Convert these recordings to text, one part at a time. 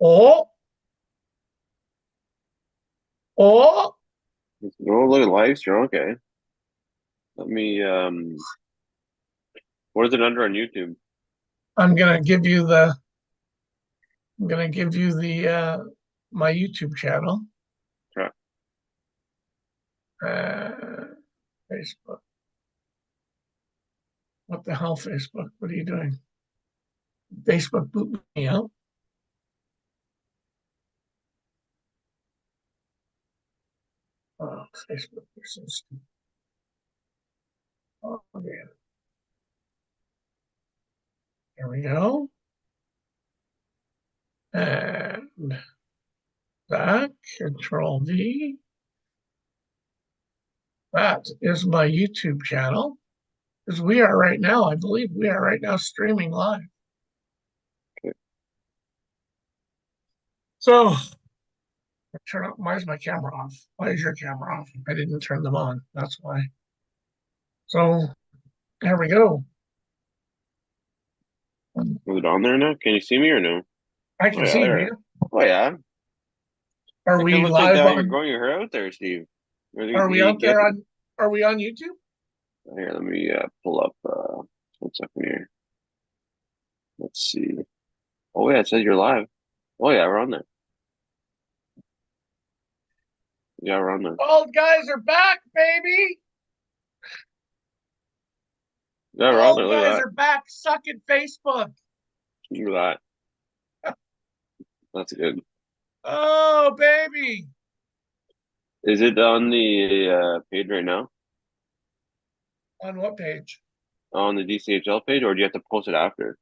Oh, oh, Oh, look at live stream. Okay. Let me what is it under on YouTube? I'm gonna give you the my YouTube channel. Okay. Uh, Facebook. What the hell, Facebook? What are you doing? Facebook boot me out. Oh, Facebook, you're so stupid. Oh, yeah. There we go. And that, Control V. That is my YouTube channel. Because we are right now, I believe we are right now streaming live. So turn up. Why is my camera off? Why is your camera off? I didn't turn them on. That's why. So there we go. Is it on there now? Can you see me or no? I Oh can yeah, see there. you. Oh yeah. Are It kind of we looks like live you're on? growing your hair out there, Steve. Or Are we you out there get on? Are we on YouTube? here, let me pull up 1 second here. Let's see. Oh yeah, it says you're live. Oh yeah, we're on there. Yeah, we're on there. Bald guys are back, baby. Yeah, we're on there. Bald Look guys at are back. Sucking Facebook. that. Look at that. That's good. Oh, baby. Is it on the page right now? On what page? On the DCHL page, or do you have to post it after?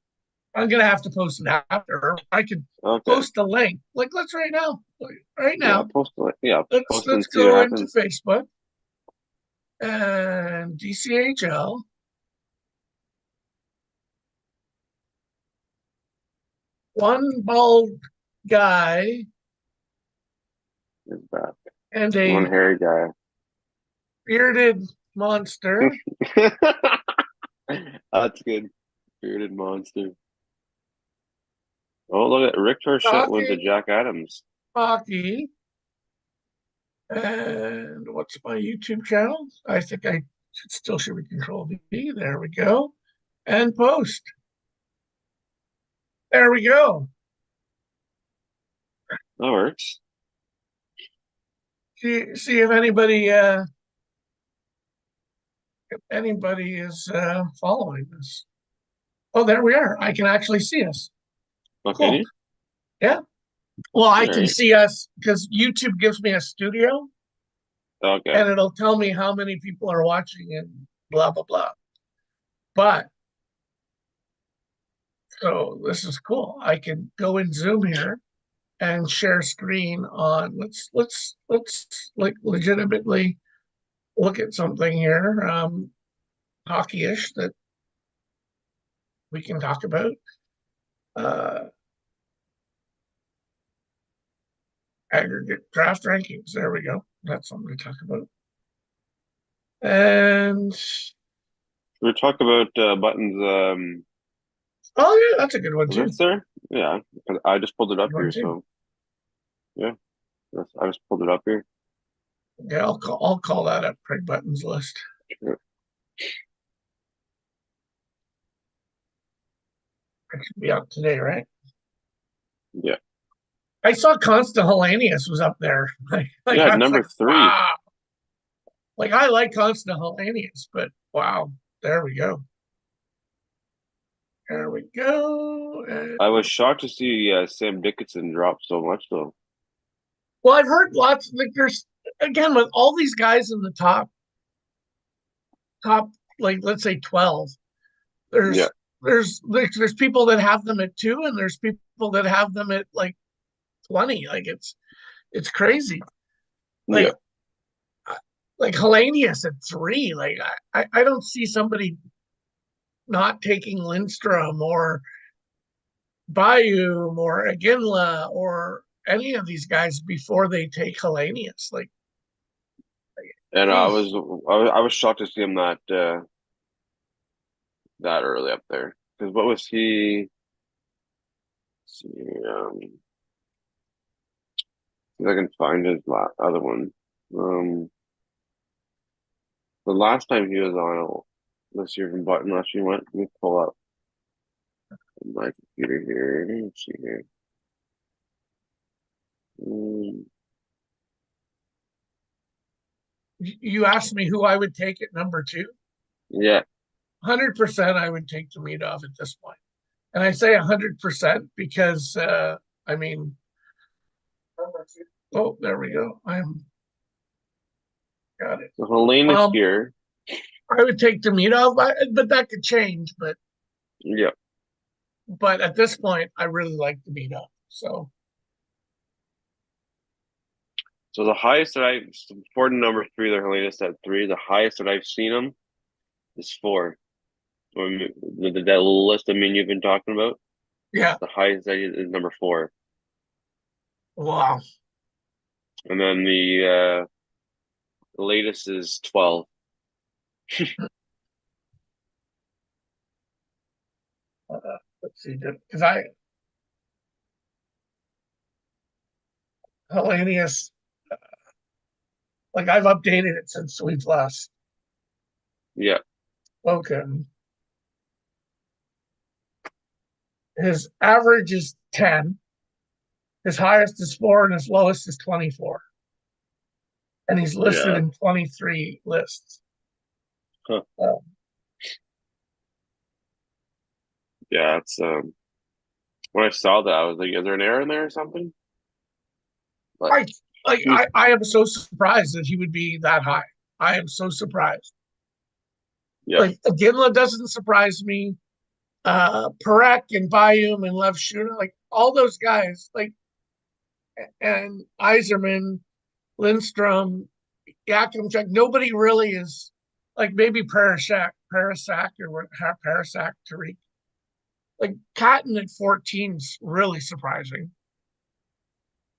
I'm gonna have to post it after. I could Okay. post a link. Like let's right now. Right Yeah, now. post it. Yeah, Let's post it let's and see what go into happens. Facebook and DCHL. One bald guy Is that and one a hairy guy? bearded monster That's good. Bearded monster. Oh, look at Rick Torchette went to talking Jack Adams. hockey. And what's my YouTube channel? I think I should be Control V. There we go. And post. There we go. That works. See if anybody is following this. Oh, there we are. I can actually see us. Cool. Okay. Yeah. Well, I All can right. see us because YouTube gives me a studio Okay. and it'll tell me how many people are watching and blah blah blah. But so this is cool. I can go in Zoom here and share screen on. Let's like legitimately look at something here, hockey-ish that we can talk about. Uh, Aggregate draft rankings. There we go. That's something to talk about. And We talk about Button's oh yeah, that's a good one too. list there. Yeah, I just pulled it up Good one here, too. so yeah, I just pulled it up here. Yeah, I'll call that up. Craig Button's list. Sure. It should be out today, right? Yeah, I saw Constant Hellenius was up there. Like yeah, I was number like, three. wow. Like I like Constant Hellenius, but wow, there we go. There we go. I was shocked to see Sam Dickinson drop so much, though. Well, I've heard lots. Like there's again with all these guys in the top, like let's say 12. Yeah, There's people that have them at 2, and there's people that have them at like 20. Like it's crazy. yeah, Like like Hellenius at 3. Like I don't see somebody not taking Lindstrom or Bayou or Aginla or any of these guys before they take Hellenius. and Ugh. I was shocked to see him that early up there. Because what was he? Let's see, See if I can find his other one. Um, the last time he was on this year from Button, last year went. Let me pull up my computer here. Let's see here. Mm, You asked me who I would take at number two. yeah, 100% I would take Demidov at this point. And I say 100% because, I mean, oh, there we go. I'm got it. so Helene is Um, here. I would take Demidov, but that could change. Yeah. But at this point, I really like Demidov. So So the highest that for number three, the Helena said three. The highest that I've seen him is four. That list I mean you've been talking about. yeah, The highest that is number four, wow. and then the latest is 12. Let's see, because Hellenius, like I've updated it since we've last Yeah, spoken. His average is 10. His highest is 4 and his lowest is 24. And he's listed yeah. in 23 lists. Huh. Um, Yeah, it's when I saw that I was like, is there an error in there or something? But I I am so surprised that he would be that high. I am so surprised. yeah, Like Ginla doesn't surprise me. Perek and Bayum and Lev Shuna, like all those guys, like and Iserman, Lindstrom, Yakimchuk, nobody really is like maybe Parasak or what Parasak Tariq. Like Cotton at 14 is really surprising.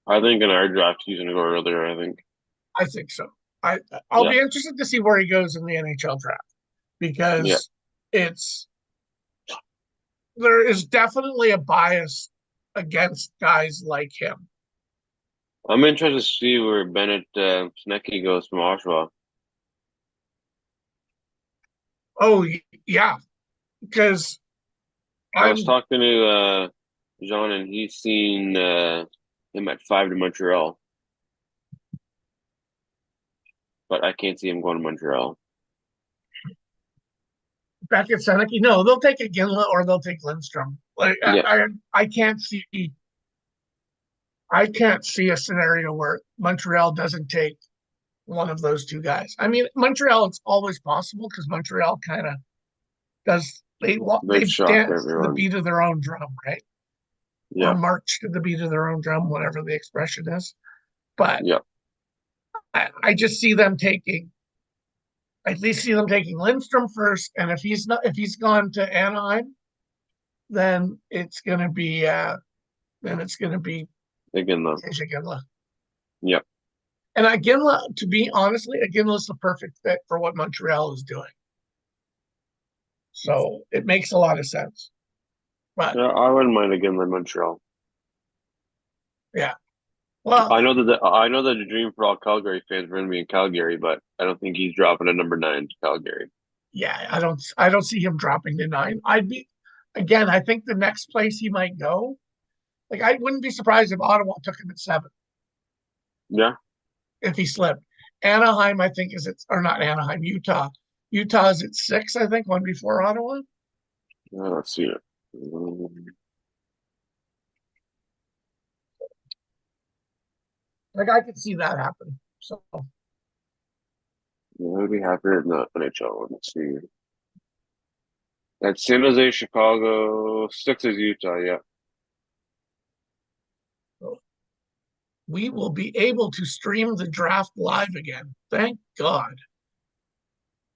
I think in our draft he's gonna go earlier. I think. I think so. I I'll Yeah, be interested to see where he goes in the NHL draft yeah. because it's there is definitely a bias against guys like him. I'm interested to see where Bennett Snecki goes from Oshawa. Oh yeah, because I was I'm talking to John, and he's seen him at 5 to Montreal, but I can't see him going to Montreal. back at Seneki. No, they'll take a Ginla or they'll take Lindstrom. Like Yeah, I can't see a scenario where Montreal doesn't take one of those two guys. I mean, Montreal, it's always possible because Montreal kind of does they've they shocked dance to the everyone. beat of their own drum, right? Or Yeah, march to the beat of their own drum, whatever the expression is. But yeah. I just see them taking. I at least see them taking Lindstrom first, and if he's gone to Anaheim, then it's gonna be Again, though. Ginla. Yeah, And Ginla, to be honestly, Ginla is the perfect fit for what Montreal is doing. So it makes a lot of sense. But yeah. I wouldn't mind again in Montreal. yeah, well, I know that the dream for all Calgary fans are going to be in Calgary, but I don't think he's dropping a number 9 to Calgary. yeah, I don't see him dropping to 9. I'd be again. I think the next place he might go, like I wouldn't be surprised if Ottawa took him at 7 Yeah, if he slipped. Anaheim, I think, is it or not Anaheim, Utah. Utah is at 6, I think, one before Ottawa. let's see it. Like I could see that happen. So Would be happier in the NHL. Let's see. That's San Jose, Chicago. 6 is Utah. Yeah. we will be able to stream the draft live again. Thank God.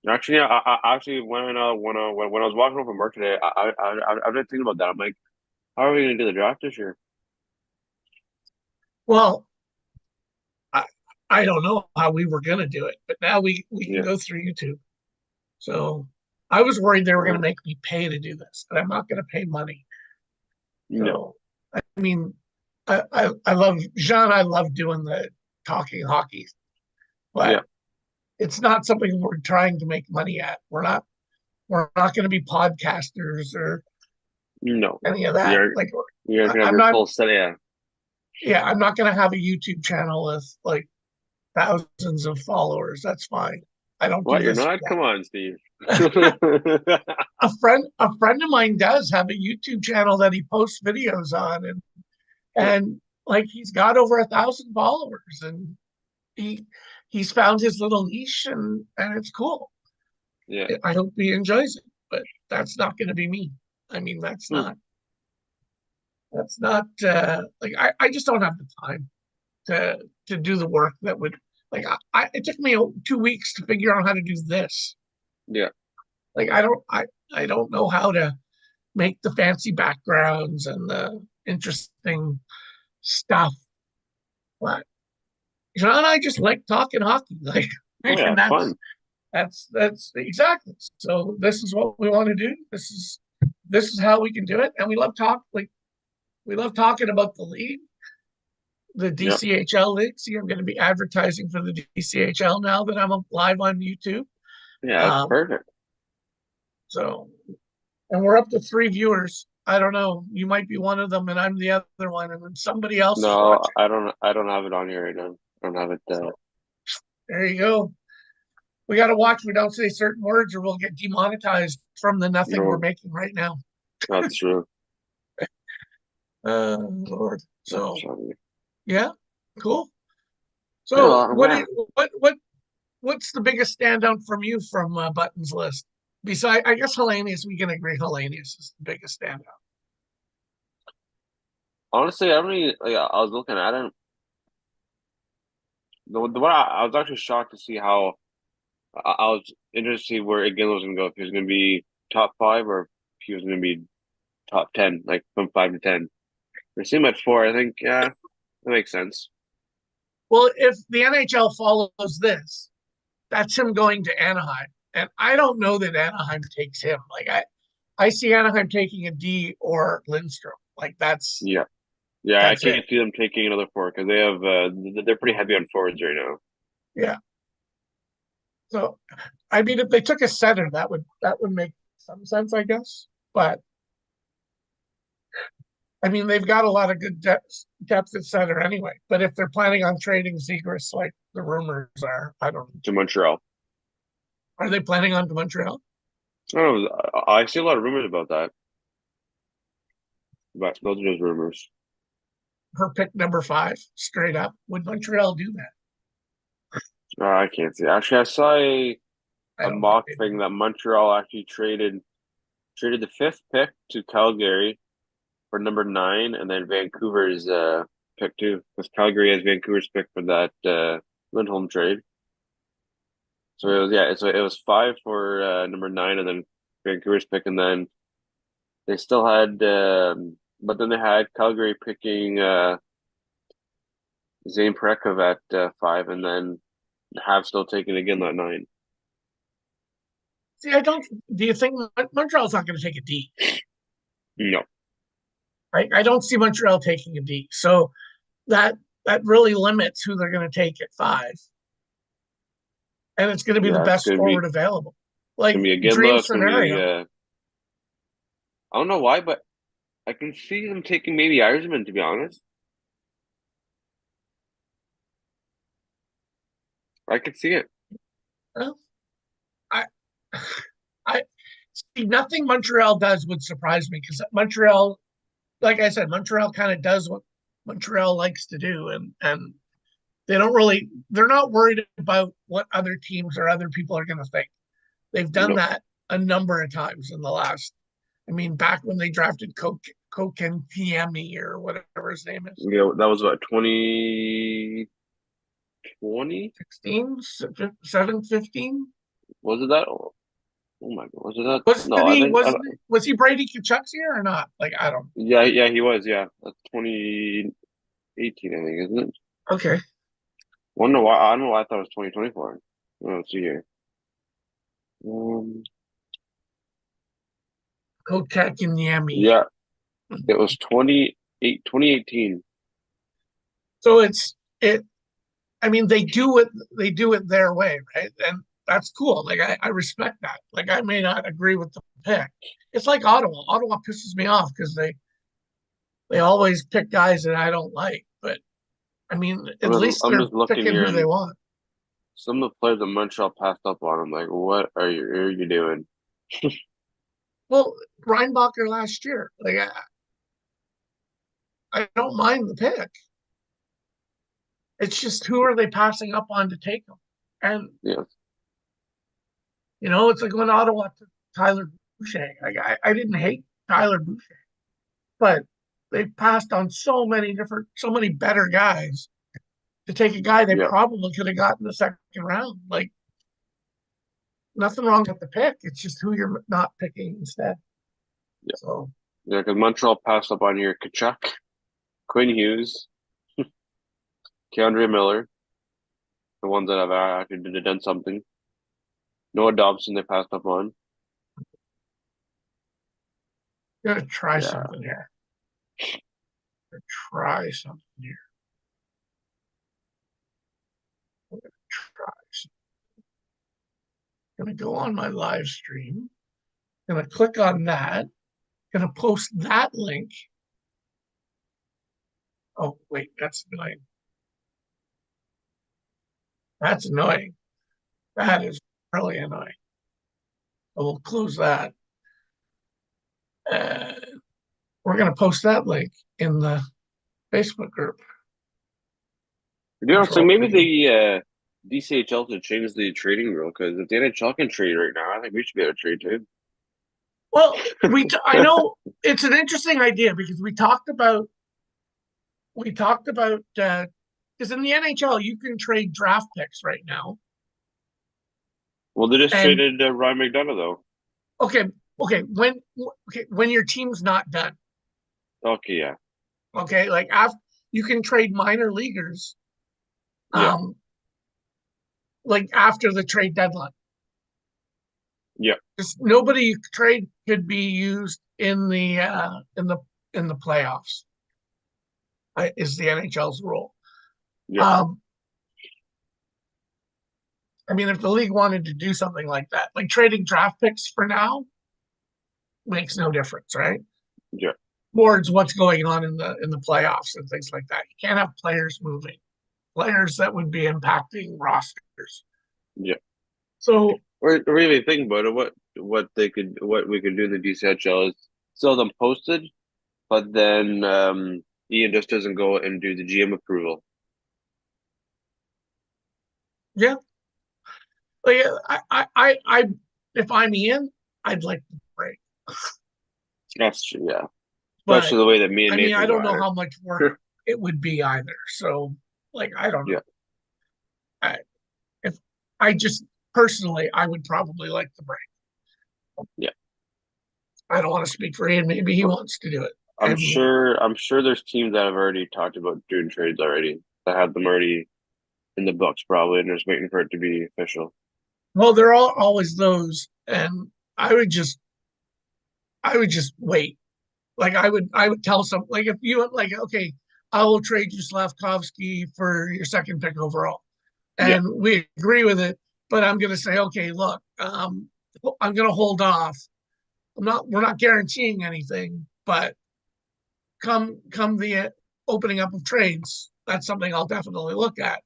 Actually, yeah, actually when I was walking home from work today, I've been thinking about that. I'm like, how are we going to do the draft this year? Well, I, I don't know how we were going to do it, but now we can Yeah, go through YouTube. So I was worried they were going to uh, make me pay to do this, and I'm not going to pay money. no, So I mean, I love Jean. I love doing the talking hockey, Yeah, but it's not something we're trying to make money at. We're not going to be podcasters or no, any of that. you're Like you're gonna have I'm your not, full set. Yeah, yeah, I'm not going to have a YouTube channel with like thousands of followers. That's fine. I don't do what? You're this. not? Come on, Steve. A friend of mine does have a YouTube channel that he posts videos on, and like he's got over 1,000 followers, and he he's found his little niche, and it's cool. Yeah. I hope he enjoys it, but that's not going to be me. I mean, Hmm. that's not like I just don't have the time to do the work that would like it took me 2 weeks to figure out how to do this. Yeah. Like I don't know how to make the fancy backgrounds and the interesting stuff. But John and I just like talking hockey. Like Oh yeah, and it's fun. that's exactly. So this is what we want to do. This is how we can do it. And we love talking about the league, the Yep. DCHL league. See, I'm going to be advertising for the DCHL now that I'm live on YouTube. Yeah, that's Um, perfect. so and we're up to 3 viewers. I don't know. You might be one of them, and I'm the other one, and then somebody else is No, watching. I don't have it on here right now. I don't have it. So there you go. We got to watch we don't say certain words, or we'll get demonetized from the nothing we're No, making right now. that's true. Lord. That's So funny. yeah, cool. So Yeah, man. what's the biggest standout from you from Button's list? Besides, I guess Hellenius, we can agree Hellenius is the biggest standout. Honestly, I don't really like. I was looking at it. The one I was actually shocked to see how I was interested to see where Iginla was going to go. If he was going to be top five or if he was going to be top 10, like from 5 to 10. For him at four, I think, yeah, that makes sense. Well, if the NHL follows this, that's him going to Anaheim. And I don't know that Anaheim takes him. Like I see Anaheim taking a D or Lindstrom. Like Yeah. Yeah, I that's can't it. see them taking another four because they have they're pretty heavy on forwards right now. Yeah. So I mean if they took a center, that would make some sense, I guess. But I mean they've got a lot of good depth at center anyway. But if they're planning on trading Zegras like the rumors are, I don't know. To Montreal. Are they planning on to Montreal? I don't know. I see a lot of rumors about that, but those are just rumors. Her pick number 5, straight up. Would Montreal do that? I can't see. Actually, I saw I a don't think mock they thing do. that Montreal actually traded the fifth pick to Calgary for number 9, and then Vancouver's pick too, because Calgary has Vancouver's pick for that Lindholm trade. So it was it was 5 for number 9, and then Vancouver's pick, and then they still had, but then they had Calgary picking Zane Parekov at 5, and then have still taken again that 9. See, I don't. Do you think Montreal's not going to take a D? No, I don't see Montreal taking a D. So that that really limits who they're going to take at 5, and it's going to be the yeah, best forward available. it's Like gonna be a dream Ginla, it's gonna be scenario. I don't know why, but I can see them taking maybe Irishman, to be honest. I could see it. Well, I I see nothing Montreal does would surprise me because Montreal, like I said, Montreal kind of does what Montreal likes to do, and they're not worried about what other teams or other people are going to think. They've done No, that a number of times in the last. I mean, back when they drafted Kokentiemi or whatever his name is, yeah, that was what 2020. 16, 7, 15. Was it that? Oh my God, was it that? Wasn't No, I he? think Was he Brady Kachuk's here or not? Like I don't. yeah, he was. Yeah, that's 2018, I think, isn't it? Okay, Well, no, I don't know why I thought it was 2024. Let's see here. Um, Kokentiemi. yeah, it was 2018. So it. I mean, they do it their way, right? And that's cool. Like I respect that. Like I may not agree with the pick. It's like Ottawa. Ottawa pisses me off because they always pick guys that I don't like. But I mean, at least I'm they're just looking picking here, who they and want. some of the players that Montreal passed up on. I'm like, what are you doing? Well, Reinbacher last year, like I don't mind the pick. It's just who are they passing up on to take them? And Yes. it's like when Ottawa took Tyler Boucher. Like I didn't hate Tyler Boucher, but they passed on so many better guys to take a guy they Yeah. probably could have gotten in the second round. Like nothing wrong with the pick. It's just who you're not picking instead. Yeah. So Yeah, because Montreal passed up on your Kachuk, Quinn Hughes, Keandre Miller, the ones that have actually done something. Noah Dobson they passed up on. I'm gonna try Yeah. something here. Try something here. Try. Gonna go on my live stream. Gonna click on that. Gonna post that link. Oh wait, that's annoying. That's annoying. That is really annoying. So we'll close that. Uh, we're gonna post that link in the Facebook group. So Control maybe V. the DCHL should change the trading rule because if the NHL can trade right now, I think we should be able to trade too. Well, I know it's an interesting idea because we talked about because in the NHL you can trade draft picks right now. Well, they just And traded Ryan McDonough though. okay, when your team's not done, Okay, yeah, okay, like after you can trade minor leaguers, yeah, um, like after the trade deadline. yeah, Just nobody you trade could be used in the playoffs. Is the NHL's rule. yeah, Um, I mean, if the league wanted to do something like that, like trading draft picks for now, makes no difference, right? yeah, Towards what's going on in the playoffs and things like that. You can't have players moving, players that would be impacting rosters. yeah. So Or even think about it, what we could do in the DCHL is sell them posted, but then Ian just doesn't go and do the GM approval. yeah, like I if I'm Ian, I'd like to break, That's true, yeah. but Especially the way that me and I mean, I Nathan don't got know it. how much work it would be either. So, like, I don't know. Yeah, I, if I just personally, I would probably like the break. yeah. I don't want to speak for Ian. Maybe he wants to do it. And I'm sure there's teams that have already talked about doing trades already that have them already in the books probably and just waiting for it to be official. well, there are always those, and I would just wait. Like I would tell some like if you like okay, I will trade you Slavkovsky for your second pick overall, Yeah, and we agree with it. But I'm going to say, okay, look, I'm going to hold off. We're not guaranteeing anything, but come the opening up of trades, that's something I'll definitely look at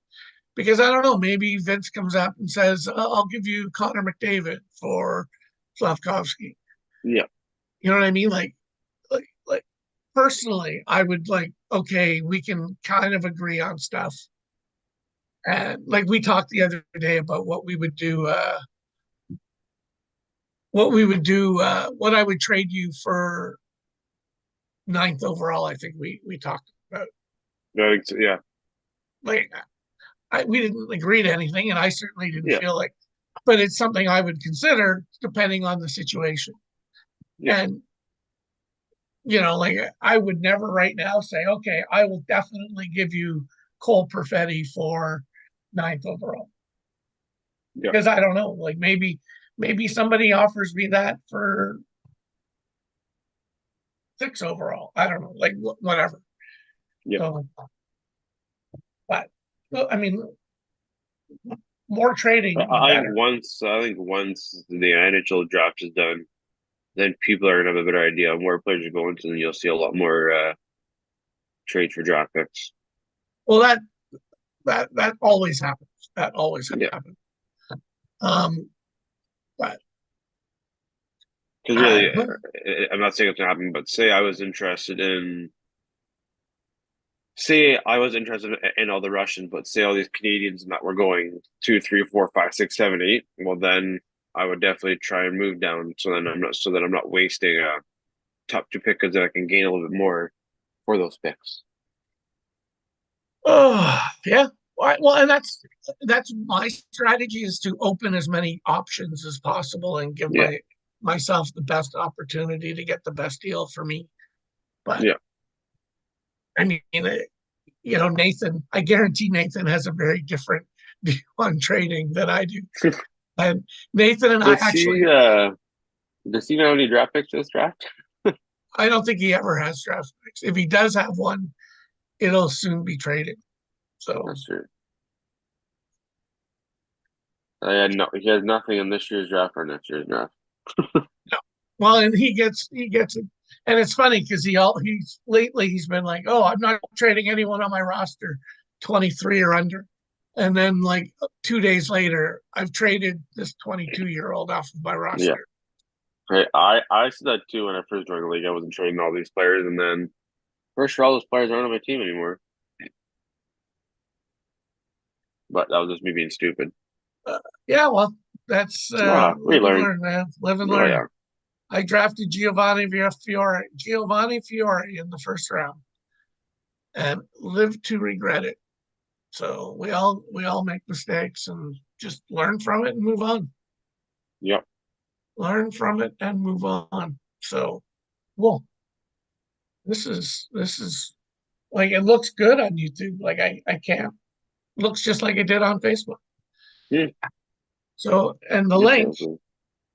because I don't know. Maybe Vince comes up and says, I'll give you Connor McDavid for Slavkovsky. yeah, You know what I mean? Like personally, I would like, okay, we can kind of agree on stuff. And like we talked the other day about what I would trade you for ninth overall. I think we talked about yeah, like we didn't agree to anything, and I certainly didn't yeah, feel like, but it's something I would consider depending on the situation. yeah, And like I would never right now say, okay, I will definitely give you Cole Perfetti for ninth overall yeah, because I don't know, like maybe somebody offers me that for six overall. I don't know, like whatever. yeah. So well, I mean, more trading, the I think better. once the NHL draft is done, then people are gonna have a better idea of where players are going to, and you'll see a lot more trade for draft picks. Well, that always happens. That always Yeah, happens. Um, but because I, really, I'm not saying it's gonna happen, but say I was interested in all the Russians, but say all these Canadians that were going 2, 3, 4, 5, 6, 7, 8. Well, then I would definitely try and move down so that I'm not wasting a top two pick because then I can gain a little bit more for those picks. oh yeah. Well, and that's my strategy is to open as many options as possible and give Yeah, myself the best opportunity to get the best deal for me. But yeah. I mean, Nathan, I guarantee Nathan has a very different view on trading than I do. And Nathan and I Does actually, he does he know any draft picks this draft? I don't think he ever has draft picks. If he does have one, it'll soon be traded. So, That's true. He has nothing in this year's draft or next year's draft. no. Well, and he gets it. And it's funny because he's been like, oh, I'm not trading anyone on my roster 23 or under. And then like 2 days later, I've traded this 22-year-old off of my Yeah. roster. I said that too when I first joined the league. I wasn't trading all these players, and then first sure all those players aren't on my team anymore. But that was just me being stupid. Yeah, well, that's We live and learned. learn, man. Live and Oh learn. yeah. I drafted Giovanni Fiore in the first round and lived to regret it. So we all make mistakes and just learn from it and move on. Yep. Learn from it and move on. So, well, this is like it looks good on YouTube. Like I can't. It looks just like it did on Facebook. Yeah. So and the link Exactly.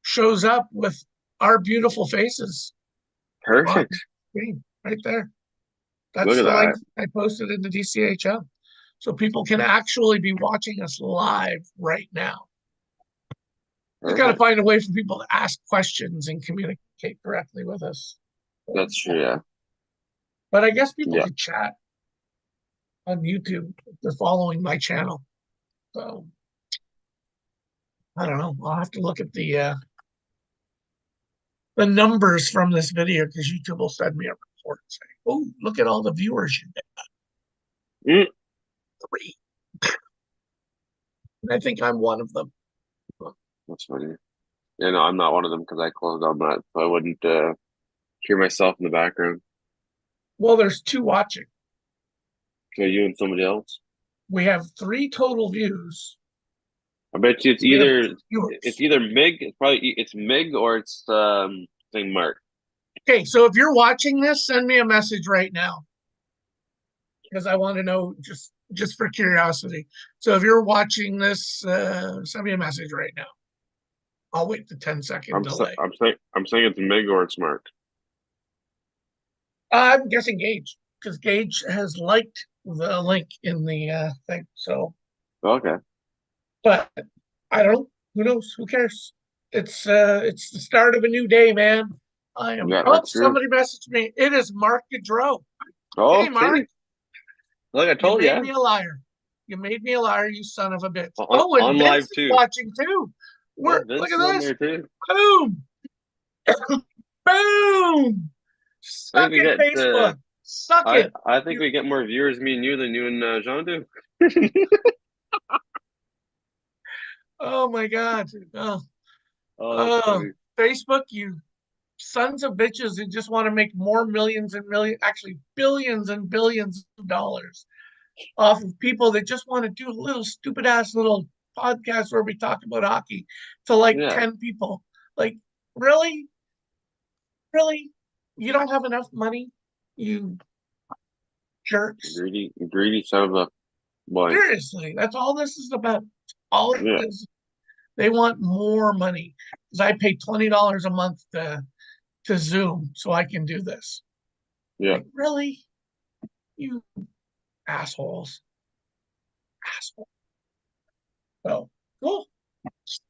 shows up with our beautiful faces on the Perfect. screen right there. Look That's at the link that. I posted in the DCHM. So people can actually be watching us live right now. Just got to Perfect. find a way for people to ask questions and communicate directly with us. That's true. Yeah. But I guess people Yeah. could chat on YouTube if they're following my channel. So I don't know. I'll have to look at the numbers from this video because YouTube will send me a report and say, "Oh, look at all the viewers you get, Mm, 3." And I think I'm one of them. that's funny. Yeah, no, I'm not one of them because I closed on that, so I wouldn't hear myself in the background. Well, there's 2 watching. So you and somebody else. We have 3 total views. I bet you We have 2 it's viewers. either Mig. It's Mig or it's saying Mark. Okay, so if you're watching this, send me a message right now because I want to know just for curiosity. So if you're watching this, send me a message right now. I'll wait the 10-second delay. I'm saying it's Mig or it's Mark. I'm guessing Gage because Gage has liked the link in the thing. So, Okay. but I don't know. Who knows? Who cares? It's the start of a new day, man. I am. Yeah, Oh, that's true. somebody messaged me. It is Mark Gaudreau. Oh, Hey, Mark, see, like I you told made you, me a liar. You made me a liar, you son of a bitch. on Oh, and on Vince live is too. watching too. Yeah, Look Vince at is on this. there too. Boom. Boom. I think Suck we it, get Facebook. Suck it. I think You, we get more viewers, me and you, than you and Jean do. oh my God. Oh, Oh, that's oh, funny. Facebook, you sons of bitches who just want to make more millions and millions, actually billions and billions of dollars off of people that just want to do little stupid ass little podcasts where we talk about hockey to like Yeah, 10 people. Like, really? Really? You don't have enough money? You jerks. greedy son of a boy. Seriously, that's all this is about. All it Yeah, is. They want more money because I pay $20 a month to Zoom so I can do this. yeah. Like, really? You assholes. Asshole. So cool.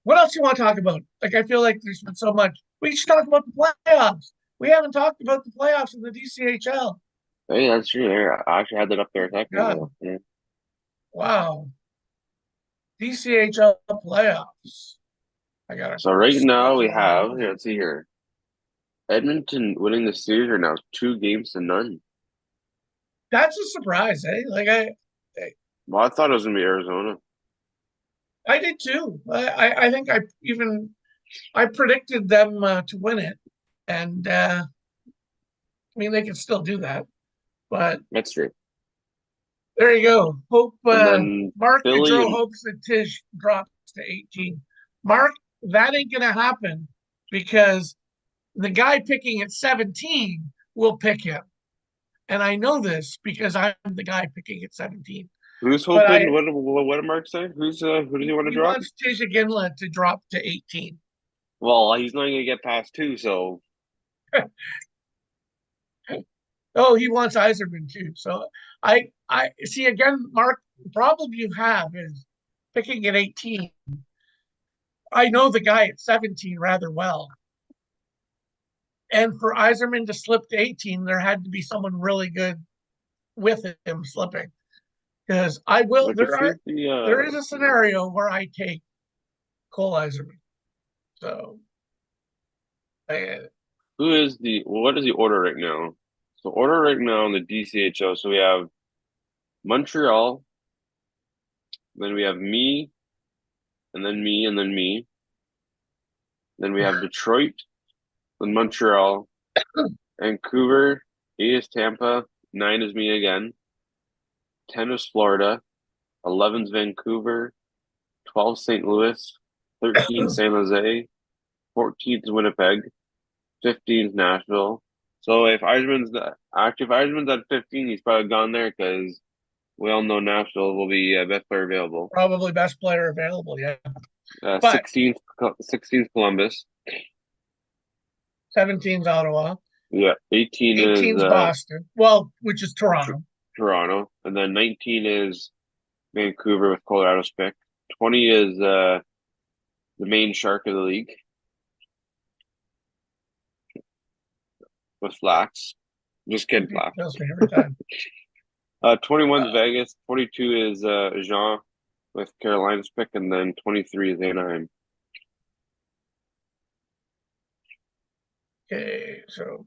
What else you want to talk about? Like, I feel like there's been so much. We should talk about the playoffs. We haven't talked about the playoffs in the DCHL. Hey, that's true. There, I actually had that up there a second God, ago. Yeah. wow. DCHL playoffs. I gotta So right scroll now we through all have, these. here, let's see here. Edmonton winning the series are now 2 games to none. That's a surprise, eh? Well, I thought it was gonna be Arizona. I did too. I think I predicted them to win it, and I mean they can still do that. But That's true. there you go. Hope And then Mark Philly Gaudreau and hopes that Tish drops to 18. Mark, that ain't gonna happen because the guy picking at 17 will pick him. And I know this because I'm the guy picking at 17. who's But hoping? What did Mark say? Who does he want to he drop? wants Tisha Ginla to drop to 18. Well, he's not gonna get past 2, so Oh, he wants Iserman too. So I see again, Mark, the problem you have is picking at 18. I know the guy at 17 rather well. And for Iserman to slip to 18, there had to be someone really good with him slipping. Because I will look. Let's see if there is a scenario where I take Cole Iserman. So who is the what is the order right now? So order right now in the DCHO. So we have Montreal, then we have me, and then me, and then me. Then we have Detroit, then Montreal, Vancouver, 8 is Tampa, 9 is me again, 10 is Florida, 11 is Vancouver, 12 St. Louis, 13 San Jose, 14 is Winnipeg, 15 is Nashville. So if Eiserman's at 15, he's probably gone there because we all know Nashville will be best player available. probably best player available, yeah. But 16th Columbus. 17's Ottawa. Yeah, 18 18's is Boston. Well, which is Toronto. Toronto, and then 19 is Vancouver with Colorado's pick. 20 is the main shark of the league with Flax. Just kidding, Flax. Kills me every time. 21 is Vegas. 22 is Jean with Carolina's pick, and then 23 is Anaheim. Okay, so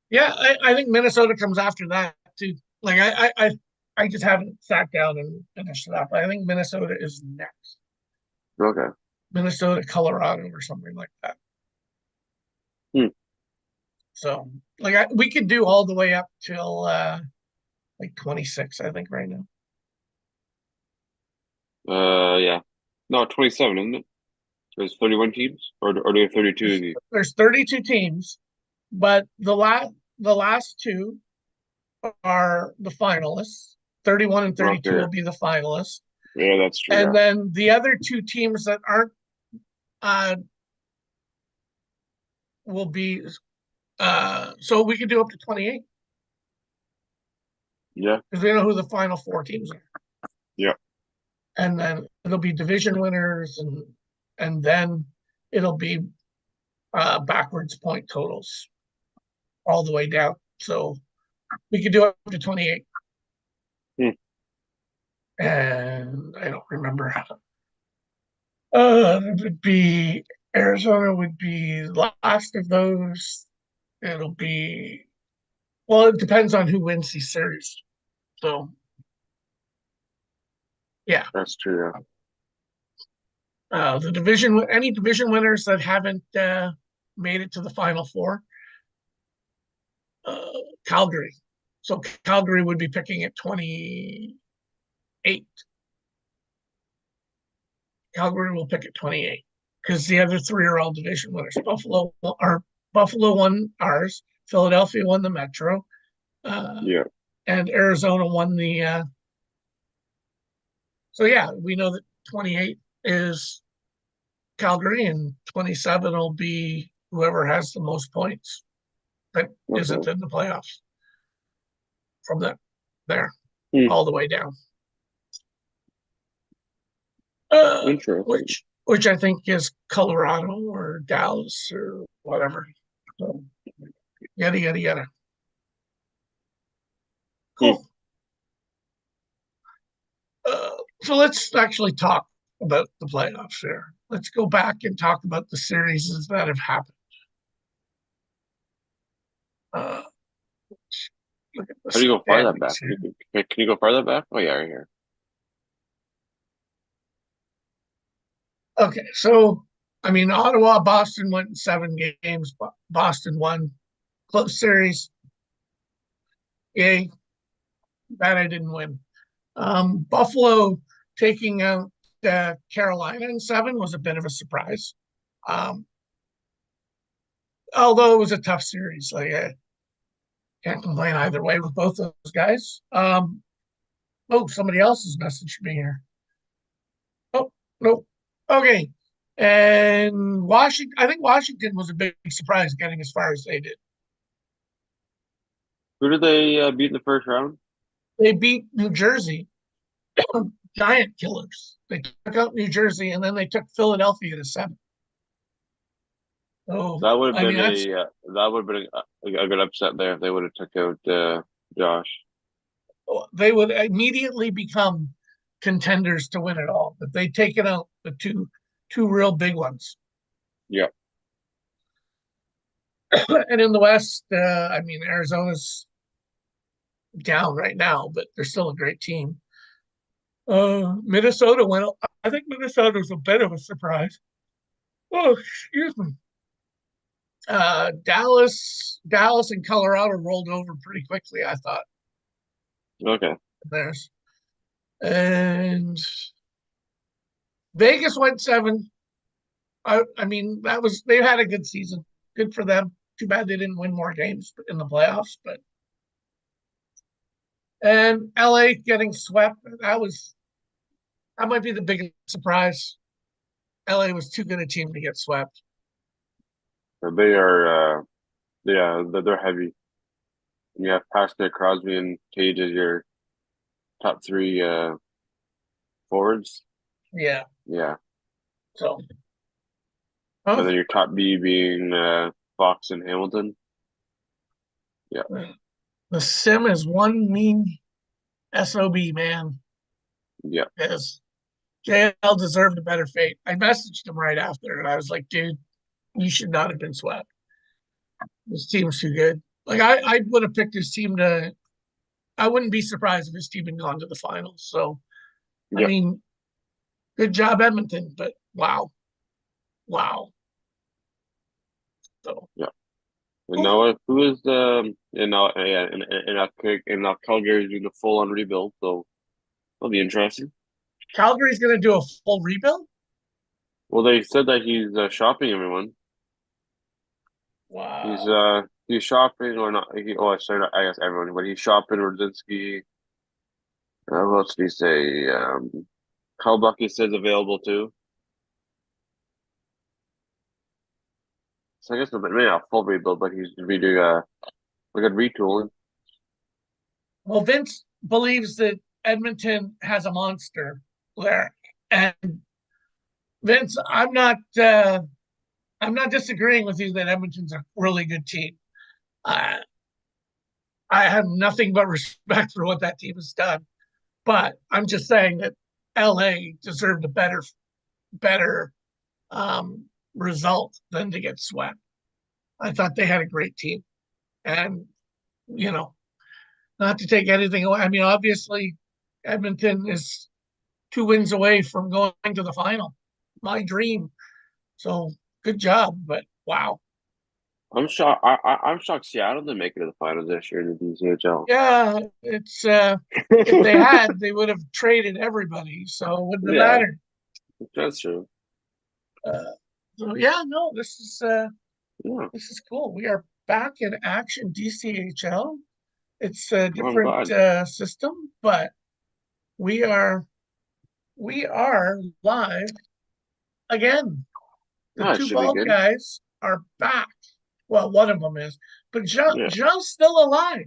yeah, I think Minnesota comes after that too. Like I just haven't sat down and finished it up. I think Minnesota is next. Okay. Minnesota, Colorado, or something like that. Hmm. So like we could do all the way up till like 26, I think, right now. Yeah. No, 27, isn't it? There's 31 teams, or do you have 32 of you? There's 32 teams, but the last two are the finalists. 31 and 32 Okay. will be the finalists. Yeah, that's true. And Yeah. then the other two teams that aren't uh will be so we can do up to 28 Yeah. because we know who the final four teams are. Yeah. And then it'll be division winners and then it'll be backwards point totals all the way down. So we could do up to 28. Hmm. And I don't remember. It would be Arizona would be last of those. It'll be well, it depends on who wins these series. So yeah, That's true. Yeah. the division any division winners that haven't made it to the final four, uh, Calgary. So Calgary would be picking at 28. Calgary will pick at 28 because the other three are all division winners. Buffalo won ours. Philadelphia won the Metro. Yeah. And Arizona won the. So yeah, we know that 28 is Calgary, and 27 will be whoever has the most points that Okay. isn't in the playoffs. From there, Hmm. all the way down. Interesting. which I think is Colorado or Dallas or whatever. So yada yada yada. Hmm. Cool. So let's actually talk about the playoffs here. Let's go back and talk about the series that have happened. Uh, look at the How do you go farther back? standings here. Can you go farther back? Oh yeah, right here. Okay, so I mean, Ottawa, Boston went 7 games. Boston won close series. Yay, bad I didn't win. Buffalo taking out Carolina in 7 was a bit of a surprise. Um, although it was a tough series, like I can't complain either way with both those guys. Oh, somebody else has messaged me here. Oh, nope. Okay. And Washington, I think Washington was a big surprise getting as far as they did. Who did they beat in the first round? They beat New Jersey, giant killers. They took out New Jersey and then they took Philadelphia to 7. Oh, That would have I mean, been that's that would have been a good upset there if they would have took out Josh. they would immediately become contenders to win it all. But they taken out the two real big ones. Yeah. And in the West, I mean, Arizona's down right now, but they're still a great team. Minnesota went. I think Minnesota's a bit of a surprise. Oh, excuse me. Dallas, and Colorado rolled over pretty quickly. I thought Okay. there's and Vegas went 7. I mean, they had a good season. Good for them. Too bad they didn't win more games in the playoffs, but and LA getting swept. That might be the biggest surprise. LA was too good a team to get swept. They are yeah, they're heavy. And you have Pascal, Crosby, and Cage as your top 3 forwards. Yeah. Yeah. So And then your top B being Fox and Hamilton. Yeah. the Sim is one mean SOB, man. Yeah. Yes. JL deserved a better fate. I messaged him right after and I was like, dude, you should not have been swept. This team's too good. Like I would have picked his team to I wouldn't be surprised if his team had gone to the finals. So I Yeah. mean, good job, Edmonton, but wow. Wow. So Yeah. And now who is and now yeah and now Calgary's doing a full on rebuild, so that'll be interesting. Calgary's gonna do a full rebuild? Well, they said that he's shopping everyone. Wow. He's shopping or not? Sorry, I guess everyone, but he's shopping Rudzinski. What else did he say? Kyle Bucky says available too. So I guess maybe not a full rebuild, but he's redoing like a retooling. Well, Vince believes that Edmonton has a monster there. And Vince, I'm not disagreeing with you that Edmonton's a really good team. Uh, I have nothing but respect for what that team has done. But I'm just saying that LA deserved a better result than to get swept. I thought they had a great team. And, you know, not to take anything away. I mean, obviously, Edmonton is 2 wins away from going to the final. My dream. So good job. But wow. I'm shocked. I'm shocked Seattle didn't make it to the finals this year in the DCHL. Yeah, it's if they had, they would have traded everybody. So it wouldn't have Yeah, mattered. that's true. Uh, so yeah, no, Yeah, this is cool. We are back in action, DCHL. It's a I'm different glad. system, but we are we are live again. The No, it two should be bald good. guys are back. Well, one of them is, but Yeah, Jean's still alive.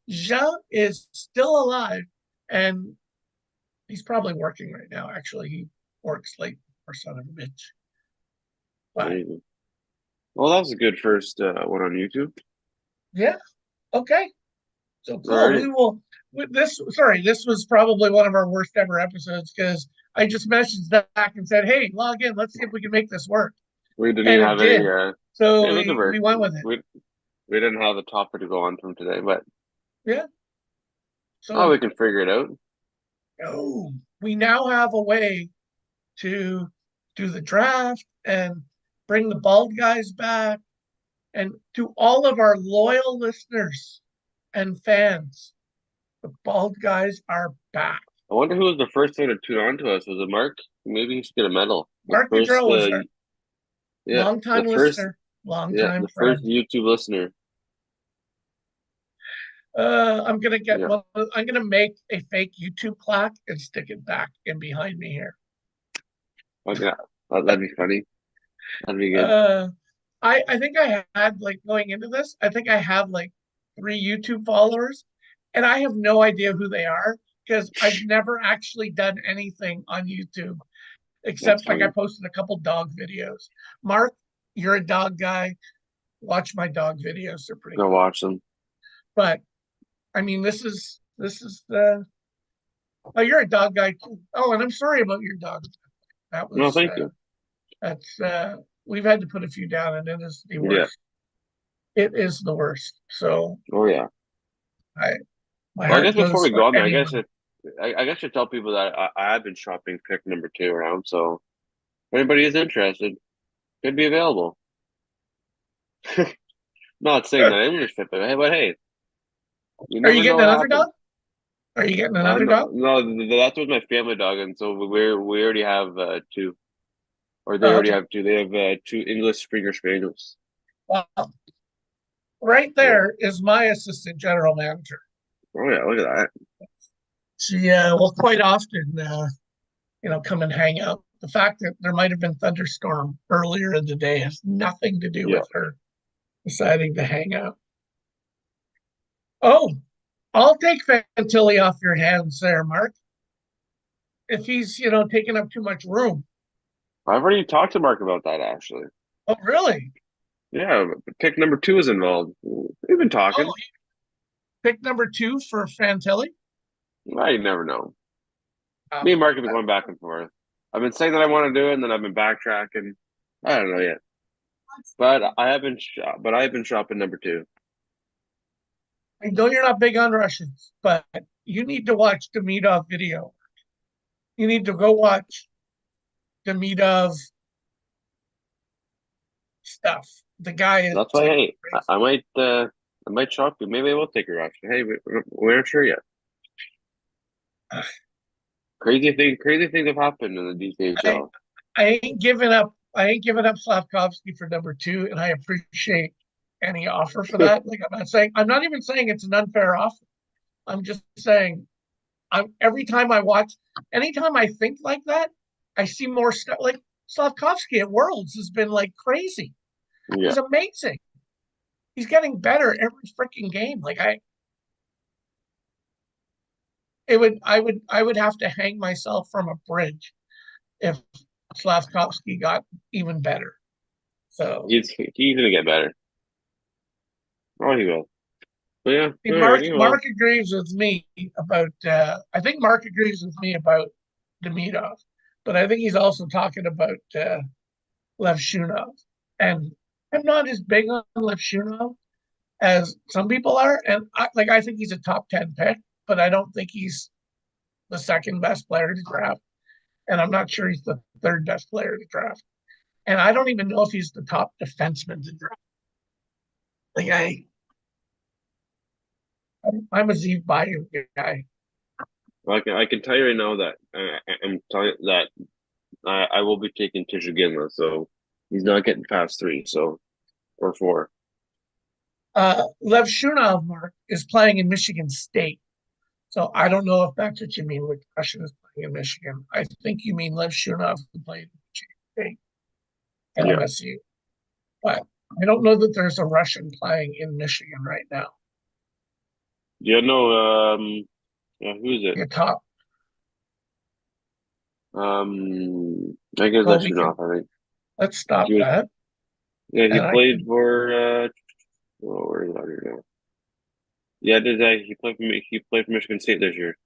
Jean is still alive, and he's probably working right now. Actually, work slate, or son of a bitch. But Amazing. Well, that was a good first one on YouTube. yeah, okay. So All cool. right. We will with this. Sorry, this was probably one of our worst ever episodes because I just messaged back and said, "Hey, log in. Let's see if we can make this work," We didn't and even it have any did. So yeah, it doesn't we work. went with it. We didn't have a topic to go on from today, but Yeah. oh, So we can figure it out. oh, we now have a way to do the draft and bring the bald guys back, and to all of our loyal listeners and fans, the bald guys are back. I wonder who was the first one to tune on to us. Was it Mark? Maybe he should get a medal. The Mark first, Goodrow was our yeah, longtime listener, yeah, longtime the first friend. YouTube listener. I'm gonna get Yeah, one. I'm gonna make a fake YouTube plaque and stick it back in behind me here. okay, that'd be funny. That'd be good. Uh, I think I had like going into this. I think I have like 3 YouTube followers, and I have no idea who they are because I've never actually done anything on YouTube That's except like I funny. posted a couple dog videos. Mark, you're a dog guy. Watch my dog videos; they're pretty Go cool. watch them. But I mean, this is the. Oh, you're a dog guy too. Oh, and I'm sorry about your dog. That No, was thank you. that's we've had to put a few down, and it is the Yeah. worst. It is the worst. So Oh yeah. I my Well, I guess heart before goes we for go on there, anyone. I guess I should tell people that I have been shopping pick number 2 around. So if anybody is interested, could be available. Not saying that I'm going to fit, but hey, you Are you never know getting what another happens. dog? Are you getting another No, dog? no, that's with my family dog, and so we already have 2, or they Oh, already okay. have 2. They have 2 English Springer Spaniels. Well, right Yeah. there is my assistant general manager. Oh yeah, look at that. She will quite often come and hang out. The fact that there might have been thunderstorm earlier in the day has nothing to do Yeah. with her deciding to hang out. Oh, I'll take Fantilli off your hands there, Mark. If he's, taking up too much room. I've already talked to Mark about that actually. Oh, really? Yeah, but pick number 2 is involved. We've been Oh, talking. pick number 2 for Fantilli? I never know. Oh, Me and Mark have been going back and forth. I've been saying that I want to do it, and then I've been backtracking. I don't know yet, but I have been shopping number 2. I know you're not big on Russians, but you need to watch Demidov video. You need to go watch Demidov stuff. The guy is That's why, like hey, crazy. I might shop you. Maybe I will take a rush. Hey, we're not sure yet. Crazy things have happened in the I, DCHL. I ain't giving up. I ain't giving up Slavkovsky for number 2, and I appreciate any offer for that. Like I'm not even saying it's an unfair offer. I'm just saying every time I watch, anytime I think like that, I see more stuff. Like Slavkovsky at Worlds has been like crazy. Yeah, He's amazing. He's getting better every freaking game. Like I would have to hang myself from a bridge if Slavkovsky got even better. So he's gonna get better. Oh, he will. But yeah, Mark alrighty. Well, Mark agrees with me about I think Mark agrees with me about Demidov, but I think he's also talking about Lev Shunov. And I'm not as big on Lev Shunov as some people are. And I think he's a top 10 pick, but I don't think he's the second best player to draft. And I'm not sure he's the third best player to draft. And I don't even know if he's the top defenseman to draft. Like I'm a Zeev Bayou guy. I can tell you right now that I'm telling you that I will be taking Tisha Ginla, so he's not getting past 3, so or 4. Lev Shunov, Mark, is playing in Michigan State. So I don't know if that's what you mean with Russian is playing in Michigan. I think you mean Lev Shunov who played in Michigan State and Yeah, MSU. But I don't know that there's a Russian playing in Michigan right now. do you know? Yeah, who is it? The top. I guess Well, that's we enough. can, I think let's stop he was. that. Yeah, he And I played can, for. Oh, where is that here now? Yeah, did he played for me? He played for Michigan State this year.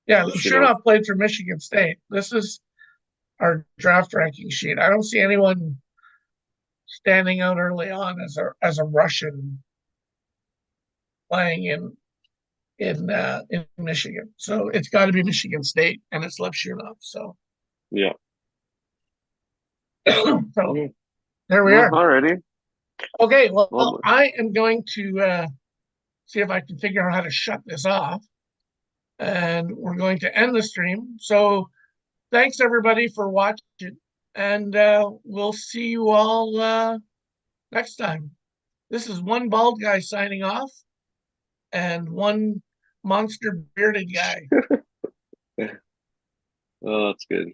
yeah, Lucianov. Lushunov played for Michigan State. This is our draft ranking sheet. I don't see anyone standing out early on as a Russian playing in Michigan. So it's got to be Michigan State, and it's Lev Shunov. So Yeah. so Okay. there we Well, are. alrighty. Okay, well, Well, I am going to see if I can figure out how to shut this off, and we're going to end the stream. So thanks everybody for watching, and we'll see you all next time. This is one bald guy signing off, and one monster bearded guy. oh, that's good.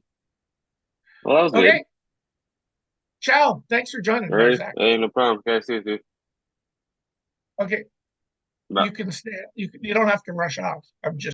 Well, that was good. Okay, ciao. Thanks for joining All me, right. Zach. Hey, no problem. Okay, see you, dude. Okay, Bye. you can stay. You don't have to rush off. I'm just.